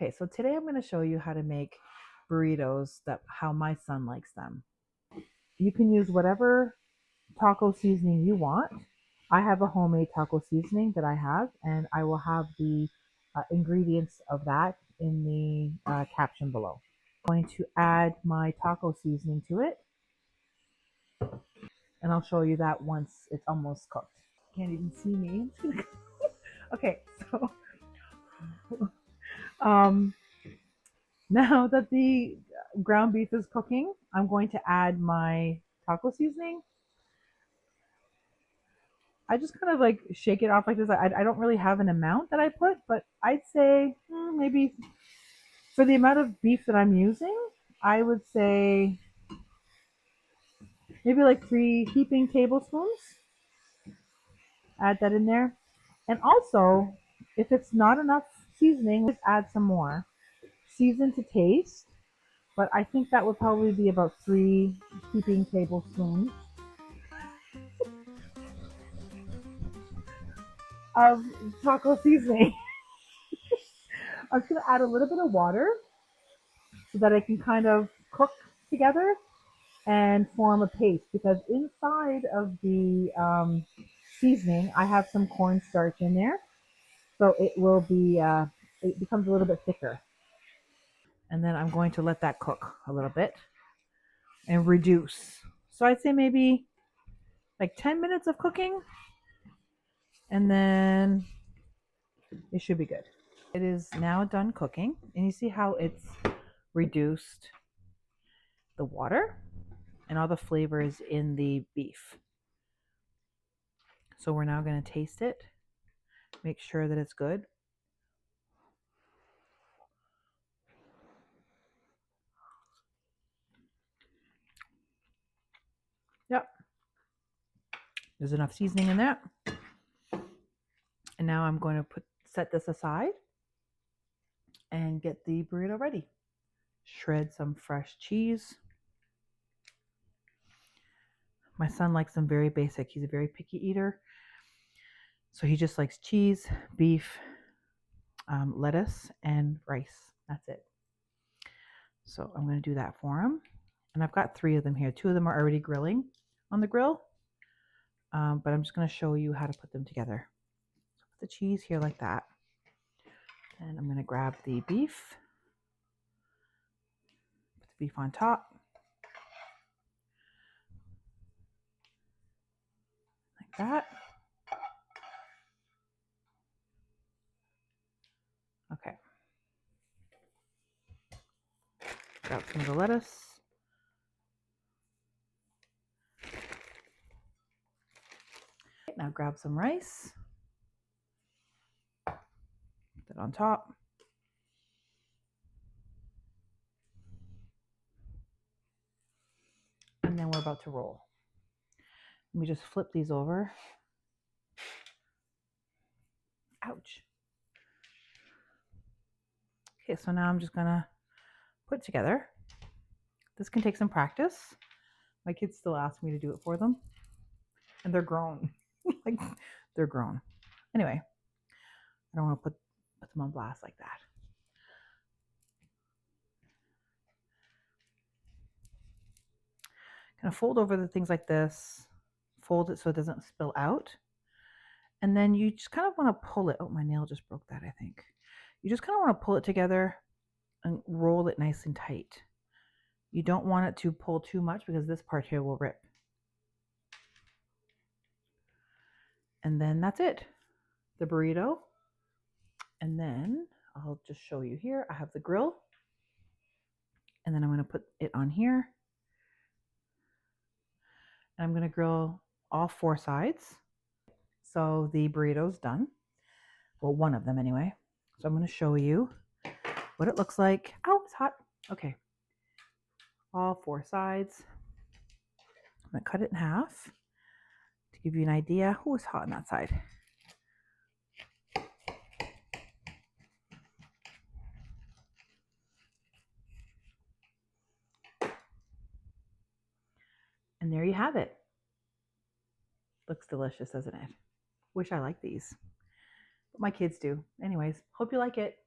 Okay, so today I'm going to show you how to make burritos how my son likes them. You can use whatever taco seasoning you want. I have a homemade taco seasoning that I have, and I will have the ingredients of that in the caption below. I'm going to add my taco seasoning to it, and I'll show you that once it's almost cooked. Can't even see me. Okay, so now that the ground beef is cooking, I'm going to add my taco seasoning. I just kind of like shake it off like this. I don't really have an amount that I put, but I'd say maybe for the amount of beef that I'm using, I would say maybe like 3 heaping tablespoons. Add that in there. And also, if it's not enough seasoning, just add some more. Season to taste, but I think that would probably be about 3 heaping tablespoons of taco seasoning. I'm just going to add a little bit of water so that it can kind of cook together and form a paste, because inside of the seasoning I have some cornstarch in there, so it will be it becomes a little bit thicker. And then I'm going to let that cook a little bit and reduce. So I'd say maybe like 10 minutes of cooking, and then it should be good. It is now done cooking, and you see how it's reduced the water and all the flavor is in the beef. So we're now going to taste it, make sure that it's good. Yep, there's enough seasoning in that. And now I'm going to set this aside and get the burrito ready. Shred some fresh cheese. My son likes them very basic. He's a very picky eater. So he just likes cheese, beef, lettuce, and rice. That's it. So I'm going to do that for him. And I've got 3 of them here. 2 of them are already grilling on the grill. But I'm just going to show you how to put them together. So put the cheese here like that. And I'm going to grab the beef. Put the beef on top. Like that. Okay. Grab some of the lettuce. Now grab some rice. Put it on top. And then we're about to roll. Let me just flip these over. Ouch. Okay, so now I'm just gonna put it together. This can take some practice. My kids still ask me to do it for them, and they're grown. Like, they're grown. Anyway, I don't want to put them on blast like that. Kind of fold over the things like this. Fold it so it doesn't spill out. And then you just kind of want to pull it. Oh, my nail just broke that, I think. You just kind of want to pull it together and roll it nice and tight. You don't want it to pull too much because this part here will rip. And then that's it. The burrito. And then I'll just show you here. I have the grill. And then I'm going to put it on here. And I'm going to grill all 4 sides. So the burrito's done. Well, one of them anyway. So I'm going to show you what it looks like. Oh, it's hot. Okay. All 4 sides. I'm going to cut it in half to give you an idea. Oh, it's hot on that side. And there you have it. Looks delicious, doesn't it? Wish I liked these. But my kids do. Anyways, hope you like it.